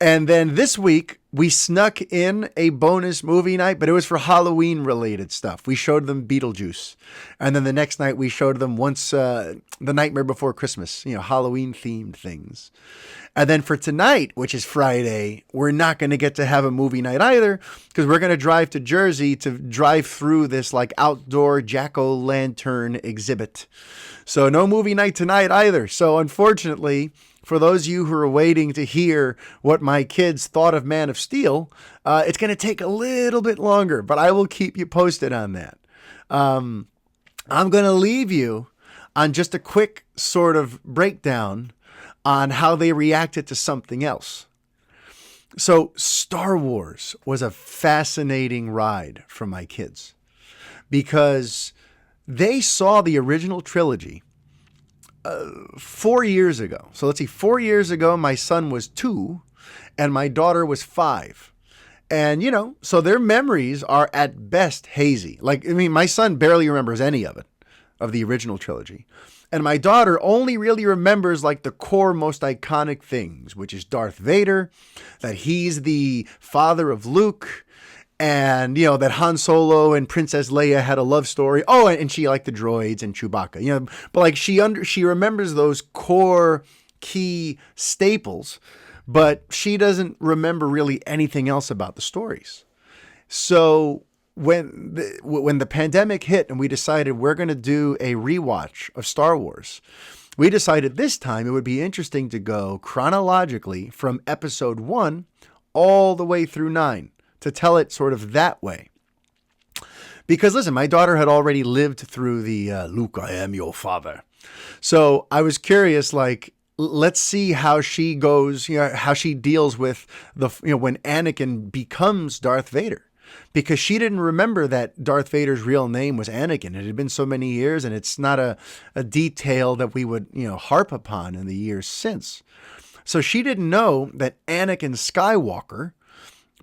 And then this week, we snuck in a bonus movie night, but it was for Halloween-related stuff. We showed them Beetlejuice. And then the next night, we showed them The Nightmare Before Christmas, Halloween-themed things. And then for tonight, which is Friday, we're not going to get to have a movie night either, because we're going to drive to Jersey to drive through this like outdoor jack-o'-lantern exhibit. So no movie night tonight either. So unfortunately, for those of you who are waiting to hear what my kids thought of Man of Steel, it's going to take a little bit longer, but I will keep you posted on that. I'm going to leave you on just a quick sort of breakdown on how they reacted to something else. So Star Wars was a fascinating ride for my kids because they saw the original trilogy 4 years ago. So let's see, 4 years ago, my son was 2 and my daughter was 5. And, so their memories are at best hazy. My son barely remembers any of it, of the original trilogy. And my daughter only really remembers like the core, most iconic things, which is Darth Vader, that he's the father of Luke, and, that Han Solo and Princess Leia had a love story. Oh, and she liked the droids and Chewbacca, but like she remembers those core key staples, but she doesn't remember really anything else about the stories. So when the pandemic hit and we decided we're going to do a rewatch of Star Wars, we decided this time it would be interesting to go chronologically from episode 1 all the way through 9. To tell it sort of that way. Because listen, my daughter had already lived through the Luke, I am your father. So I was curious, let's see how she goes, how she deals with when Anakin becomes Darth Vader. Because she didn't remember that Darth Vader's real name was Anakin. It had been so many years, and it's not a detail that we would, harp upon in the years since. So she didn't know that Anakin Skywalker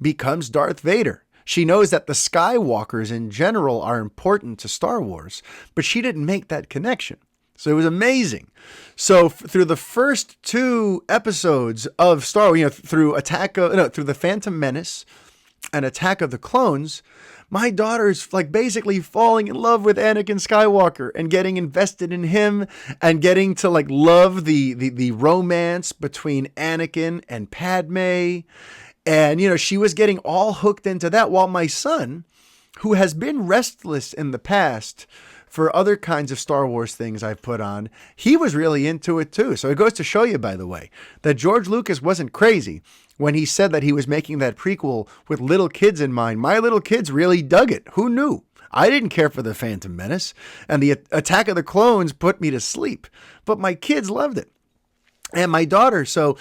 becomes Darth Vader. She knows that the Skywalkers in general are important to Star Wars, but she didn't make that connection. So it was amazing. So through the first 2 episodes of Star Wars, through through the Phantom Menace and Attack of the Clones, my daughter's like basically falling in love with Anakin Skywalker and getting invested in him and getting to like love the romance between Anakin and Padme. And, she was getting all hooked into that, while my son, who has been restless in the past for other kinds of Star Wars things I've put on, he was really into it too. So it goes to show you, by the way, that George Lucas wasn't crazy when he said that he was making that prequel with little kids in mind. My little kids really dug it. Who knew? I didn't care for the Phantom Menace, and the Attack of the Clones put me to sleep, but my kids loved it. And my daughter, so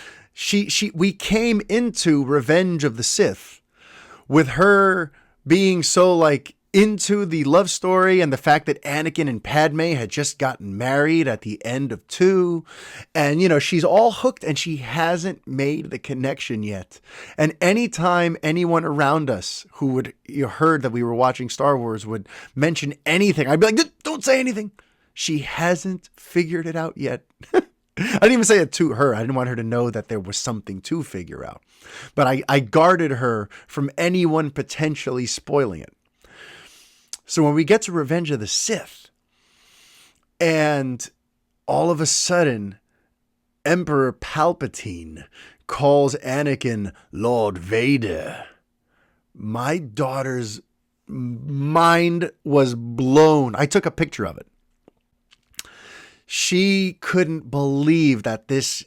we came into Revenge of the Sith with her being so like into the love story and the fact that Anakin and Padme had just gotten married at the end of 2. And, she's all hooked and she hasn't made the connection yet. And anytime anyone around us who would heard that we were watching Star Wars would mention anything, I'd be like, don't say anything. She hasn't figured it out yet. I didn't even say it to her. I didn't want her to know that there was something to figure out. But I guarded her from anyone potentially spoiling it. So when we get to Revenge of the Sith, and all of a sudden, Emperor Palpatine calls Anakin Lord Vader, my daughter's mind was blown. I took a picture of it. She couldn't believe that this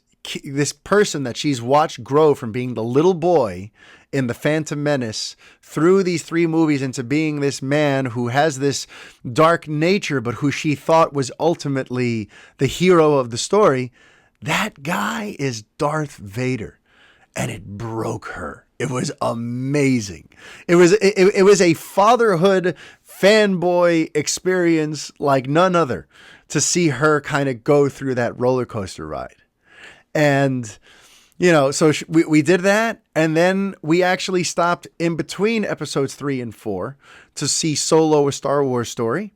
person that she's watched grow from being the little boy in The Phantom Menace through these 3 movies into being this man who has this dark nature, but who she thought was ultimately the hero of the story. That guy is Darth Vader. And it broke her. It was amazing. It was a fatherhood fanboy experience like none other to see her kind of go through that roller coaster ride. And so we did that, and then we actually stopped in between episodes 3 and 4 to see Solo: A Star Wars Story,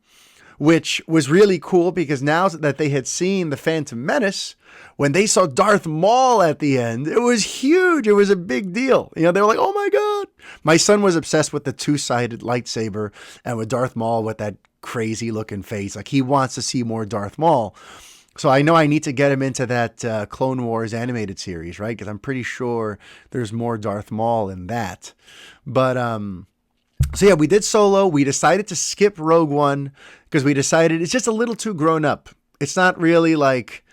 which was really cool because now that they had seen The Phantom Menace, when they saw Darth Maul at the end, it was huge. It was a big deal. They were like, oh my God. My son was obsessed with the 2-sided lightsaber and with Darth Maul with that crazy looking face. Like, he wants to see more Darth Maul. So I know I need to get him into that Clone Wars animated series, right? Because I'm pretty sure there's more Darth Maul in that. But so yeah, we did Solo. We decided to skip Rogue One because we decided it's just a little too grown up. It's not really like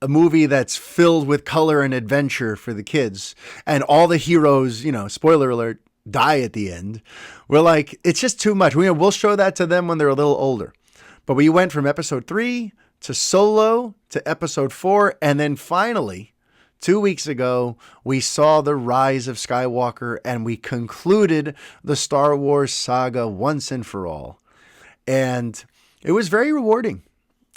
a movie that's filled with color and adventure for the kids. And all the heroes, spoiler alert, die at the end. We're like, it's just too much. We'll show that to them when they're a little older. But we went from episode 3 to Solo to episode 4. And then finally, 2 weeks ago, we saw the rise of Skywalker and we concluded the Star Wars saga once and for all. And it was very rewarding.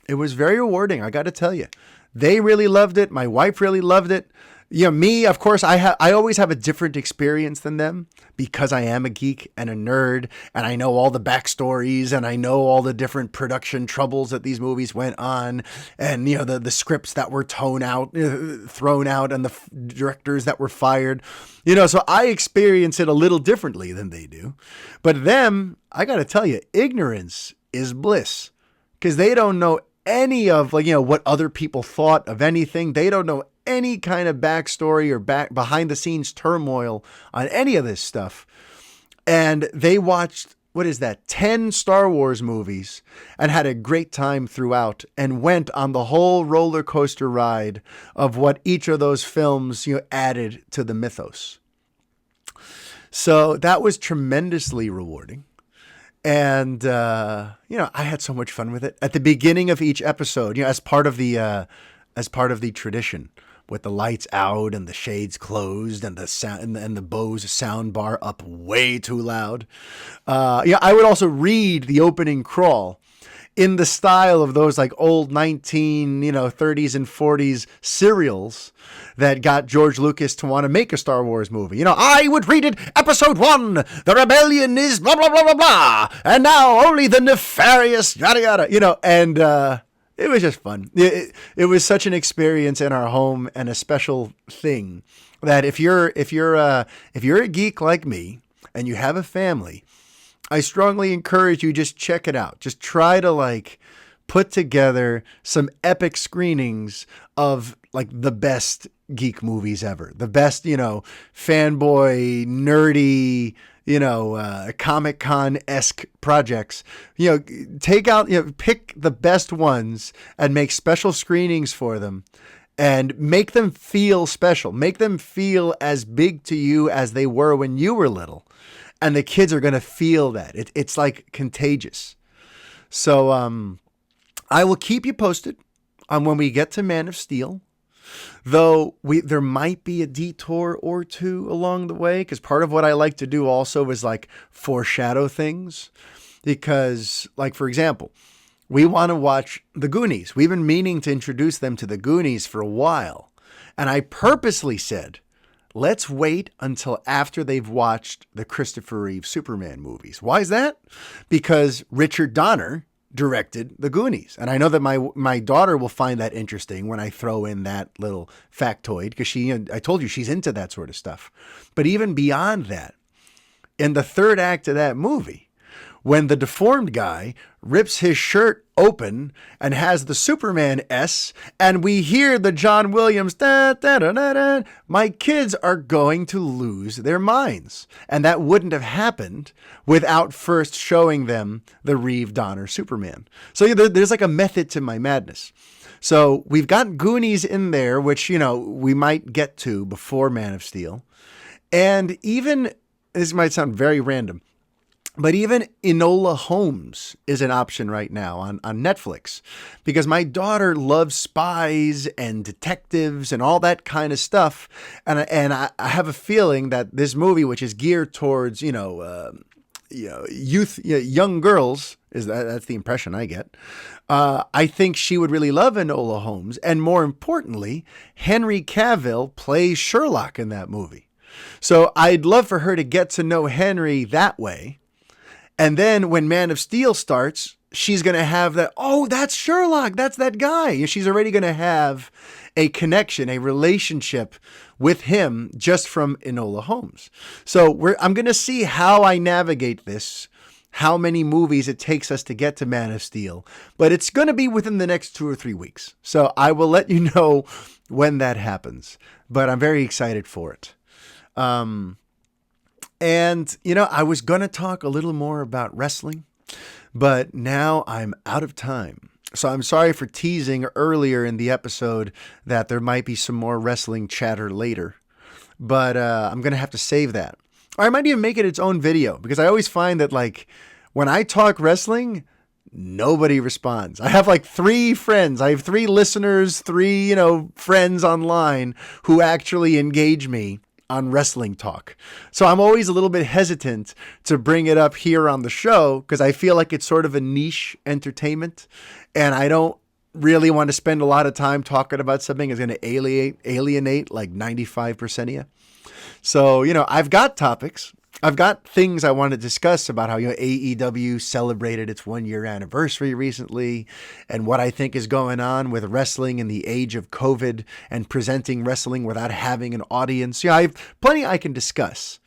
It was very rewarding. I got to tell you, they really loved it. My wife really loved it. Me, of course, I always have a different experience than them because I am a geek and a nerd and I know all the backstories and I know all the different production troubles that these movies went on and, the scripts that were thrown out and the directors that were fired, so I experience it a little differently than they do. But them, I got to tell you, ignorance is bliss because they don't know any of what other people thought of anything. They don't know any kind of backstory or behind the scenes turmoil on any of this stuff. And they watched, 10 Star Wars movies and had a great time throughout and went on the whole roller coaster ride of what each of those films, added to the mythos. So that was tremendously rewarding. And, I had so much fun with it at the beginning of each episode, as part of the tradition, with the lights out and the shades closed and the sound and the Bose sound bar up way too loud. I would also read the opening crawl in the style of those like old 30s and 40s serials that got George Lucas to want to make a Star Wars movie. I would read it, episode 1, the rebellion is blah, blah, blah, blah, blah, and now only the nefarious, yada, yada, and it was just fun. It was such an experience in our home and a special thing that if you're a geek like me and you have a family, I strongly encourage you just check it out. Just try to like put together some epic screenings of like the best geek movies ever. The best, fanboy, nerdy, Comic-Con-esque projects. Take out, pick the best ones and make special screenings for them and make them feel special. Make them feel as big to you as they were when you were little. And the kids are going to feel that. It's like contagious. So I will keep you posted on when we get to Man of Steel. Though there might be a detour or two along the way, because part of what I like to do also is like foreshadow things. Because, like, for example, we want to watch The Goonies. We've been meaning to introduce them to The Goonies for a while. And I purposely said, let's wait until after they've watched the Christopher Reeve Superman movies. Why is that? Because Richard Donner directed The Goonies. And I know that my daughter will find that interesting when I throw in that little factoid, because I told you she's into that sort of stuff. But even beyond that, in the third act of that movie, when the deformed guy rips his shirt open and has the Superman S, and we hear the John Williams, da, da, da, da, da, my kids are going to lose their minds. And that wouldn't have happened without first showing them the Reeve Donner Superman. So there's like a method to my madness. So we've got Goonies in there, which, we might get to before Man of Steel. And even, this might sound very random, but even Enola Holmes is an option right now on Netflix, because my daughter loves spies and detectives and all that kind of stuff. And I have a feeling that this movie, which is geared towards, youth, young girls, that's the impression I get. I think she would really love Enola Holmes. And more importantly, Henry Cavill plays Sherlock in that movie. So I'd love for her to get to know Henry that way. And then when Man of Steel starts, she's going to have that, oh, that's Sherlock, that's that guy. She's already going to have a connection, a relationship with him just from Enola Holmes. So I'm going to see how I navigate this, how many movies it takes us to get to Man of Steel. But it's going to be within the next 2 or 3 weeks. So I will let you know when that happens. But I'm very excited for it. And, I was going to talk a little more about wrestling, but now I'm out of time. So I'm sorry for teasing earlier in the episode that there might be some more wrestling chatter later, but I'm going to have to save that. Or I might even make it its own video, because I always find that, like, when I talk wrestling, nobody responds. I have like 3 friends. I have 3 listeners, 3, friends online who actually engage me on wrestling talk. So I'm always a little bit hesitant to bring it up here on the show, because I feel like it's sort of a niche entertainment, and I don't really want to spend a lot of time talking about something that's going to alienate like 95% of you. So, I've got topics. I've got things I want to discuss about how, AEW celebrated its 1-year anniversary recently, and what I think is going on with wrestling in the age of COVID and presenting wrestling without having an audience. I have plenty I can discuss,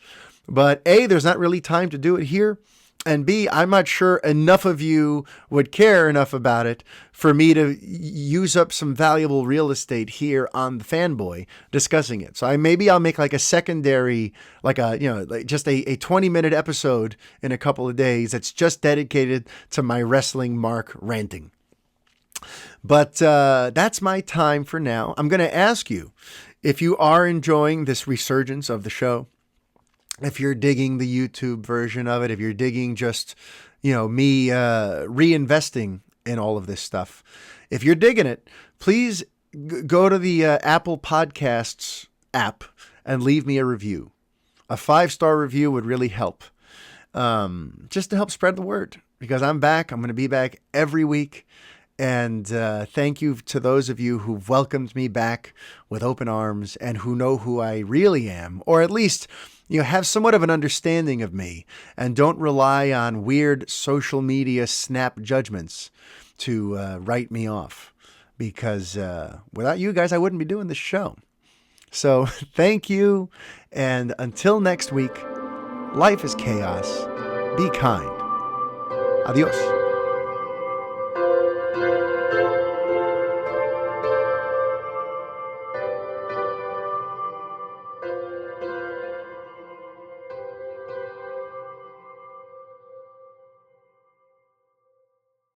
but A, there's not really time to do it here. And B, I'm not sure enough of you would care enough about it for me to use up some valuable real estate here on the Fanboy discussing it. So maybe I'll make like a secondary, like just a 20-minute episode in a couple of days that's just dedicated to my wrestling mark ranting. But that's my time for now. I'm going to ask you, if you are enjoying this resurgence of the show, if you're digging the YouTube version of it, if you're digging just, me reinvesting in all of this stuff, if you're digging it, please go to the Apple Podcasts app and leave me a review. A 5-star review would really help, just to help spread the word, because I'm back. I'm going to be back every week. And thank you to those of you who've welcomed me back with open arms and who know who I really am, or at least have somewhat of an understanding of me and don't rely on weird social media snap judgments to write me off, because without you guys, I wouldn't be doing this show. So thank you. And until next week, life is chaos. Be kind. Adios.